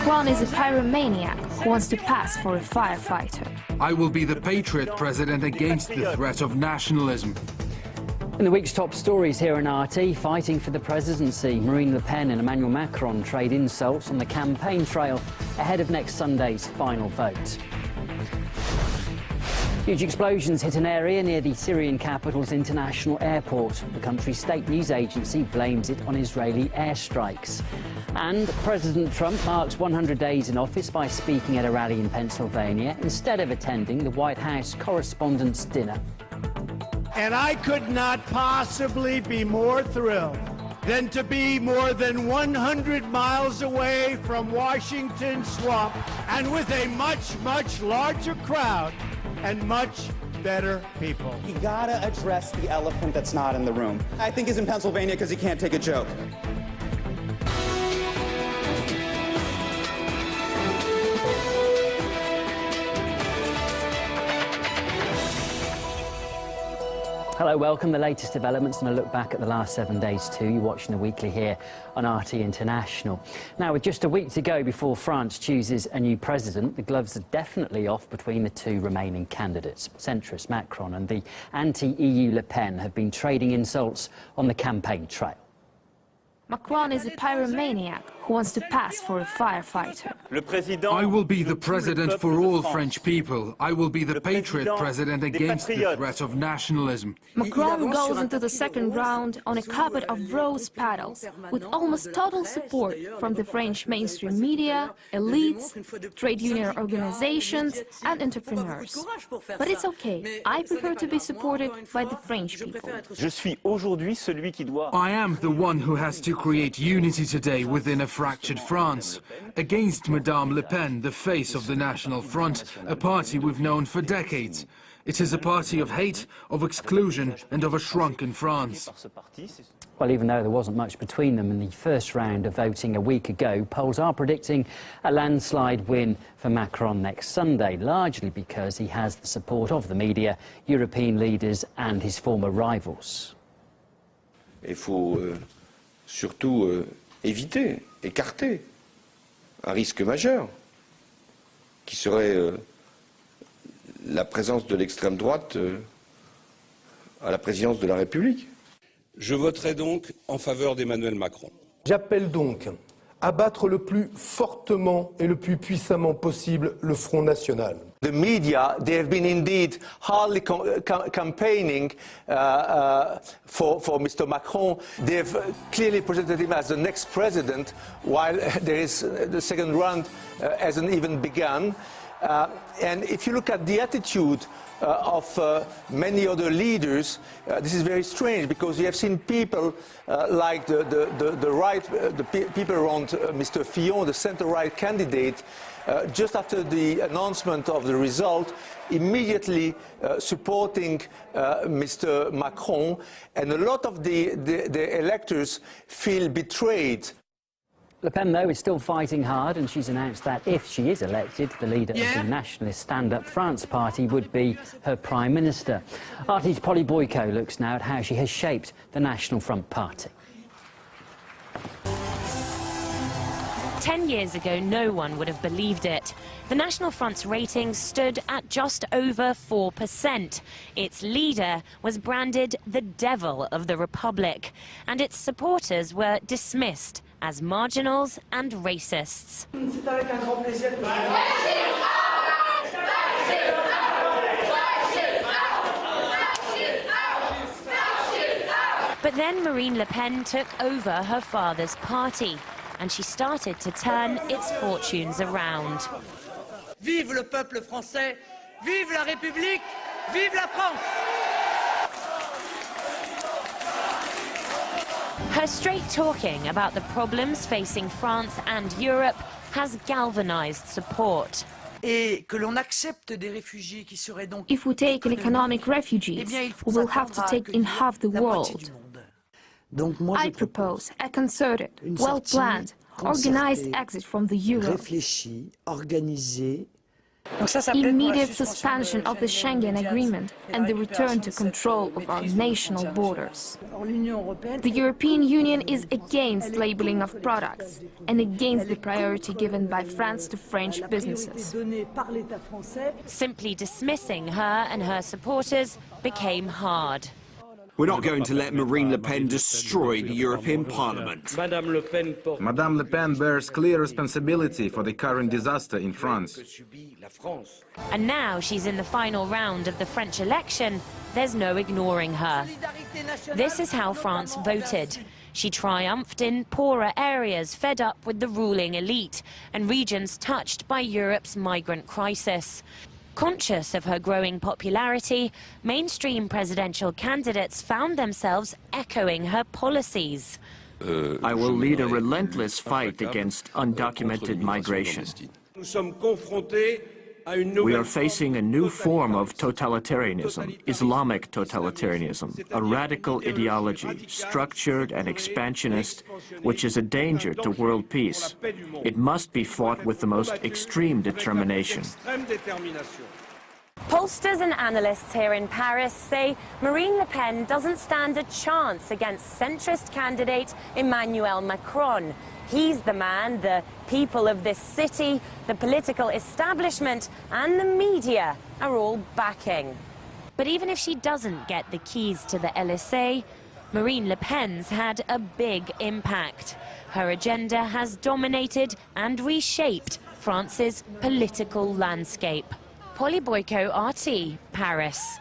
Macron is a pyromaniac who wants to pass for a firefighter. I will be the patriot president against the threat of nationalism. In the week's top stories here on RT, fighting for the presidency, Marine Le Pen and Emmanuel Macron trade insults on the campaign trail ahead of next Sunday's final vote. Huge explosions hit an area near the Syrian capital's international airport. The country's state news agency blames it on Israeli airstrikes. And President Trump marks 100 days in office by speaking at a rally in Pensylvania instead of attending the White House Correspondents Dinner. And I could not possibly be more thrilled than to be more than 100 miles away from Washington Swamp and with a much, much larger crowd and much better people. You gotta address the elephant that's not in the room. I think he's in Pennsylvania because he can't take a joke. Hello, welcome. The latest developments and a look back at the last 7 days too. You're watching The Weekly here on RT International. Now, with just a week to go before France chooses a new president, the gloves are definitely off between the two remaining candidates. Centrist Macron and the anti-EU Le Pen have been trading insults on the campaign trail. Macron is a pyromaniac who wants to pass for a firefighter. I will be the president for all French people. I will be the patriot president against the threat of nationalism. Macron goes into the second round on a carpet of rose petals, with almost total support from the French mainstream media, elites, trade union organizations and entrepreneurs. But it's okay. I prefer to be supported by the French people. I am the one who has to create unity today within a fractured France, against Madame Le Pen, the face of the National Front, a party we've known for decades. It is a party of hate, of exclusion and of a shrunken France. Well, even though there wasn't much between them in the first round of voting a week ago, polls are predicting a landslide win for Macron next Sunday, largely because he has the support of the media, European leaders and his former rivals. Il faut surtout éviter, écarter un risque majeur qui serait la présence de l'extrême droite à la présidence de la République. Je voterai donc en faveur d'Emmanuel Macron. J'appelle donc à battre le plus fortement et le plus puissamment possible le Front National. The media, they have been indeed hardly campaigning for Mr. Macron. They have clearly presented him as the next president, while there is the second round hasn't even begun. And if you look at the attitude of many other leaders, this is very strange, because you have seen people like the people around Mr. Fillon, the centre-right candidate, just after the announcement of the result, immediately supporting Mr. Macron, and a lot of the electors feel betrayed. Le Pen, though, is still fighting hard, and she's announced that if she is elected, the leader of the nationalist Stand Up France party would be her prime minister. RT's Polly Boyko looks now at how she has shaped the National Front party. 10 years ago, no one would have believed it. The National Front's ratings stood at just over 4%. Its leader was branded the devil of the Republic, and its supporters were dismissed as marginals and racists. But then Marine Le Pen took over her father's party, and she started to turn its fortunes around. Vive le peuple français, vive la République, vive la France! Her straight talking about the problems facing France and Europe has galvanized support. Et que l'on accepte des réfugiés qui seraient donc... If we take an economic refugees, we will have to take in half the world. I propose a concerted, well-planned, organized exit from the euro. Réfléchi, organisé immediate suspension of the Schengen Agreement and the return to control of our national borders. The European Union is against labeling of products and against the priority given by France to French businesses. Simply dismissing her and her supporters became hard. We're not going to let Marine Le Pen destroy the European Parliament. Madame Le Pen bears clear responsibility for the current disaster in France. And now she's in the final round of the French election. There's no ignoring her. This is how France voted. She triumphed in poorer areas fed up with the ruling elite and regions touched by Europe's migrant crisis. Conscious of her growing popularity, mainstream presidential candidates found themselves echoing her policies. I will lead a relentless fight against undocumented migration. We are facing a new form of totalitarianism, Islamic totalitarianism, a radical ideology, structured and expansionist, which is a danger to world peace. It must be fought with the most extreme determination. Pollsters and analysts here in Paris say Marine Le Pen doesn't stand a chance against centrist candidate Emmanuel Macron. He's the man the people of this city, the political establishment and the media are all backing. But even if she doesn't get the keys to the Élysée, Marine Le Pen's had a big impact. Her agenda has dominated and reshaped France's political landscape. Polly Boyko, RT, Paris.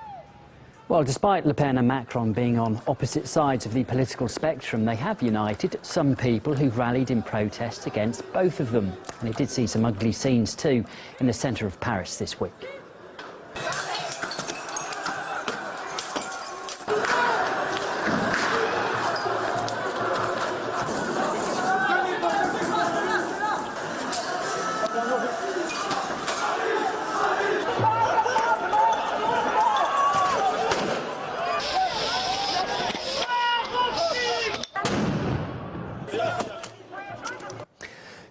Well, despite Le Pen and Macron being on opposite sides of the political spectrum, they have united some people who rallied in protest against both of them. And it did see some ugly scenes too in the centre of Paris this week.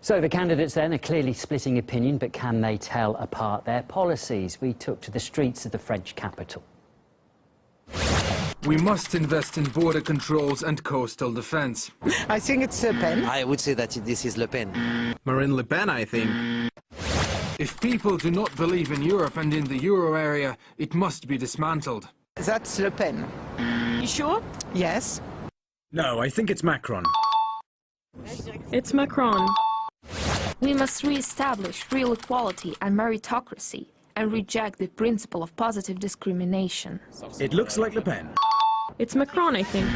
So the candidates then are clearly splitting opinion, but can they tell apart their policies? We took to the streets of the French capital. We must invest in border controls and coastal defense. I think it's Le Pen. I would say that this is Le Pen. Marine Le Pen, I think. If people do not believe in Europe and in the euro area, it must be dismantled. That's Le Pen. You sure? Yes. No, I think it's Macron. It's Macron. We must re-establish real equality and meritocracy and reject the principle of positive discrimination. It looks like Le Pen. It's Macron, I think.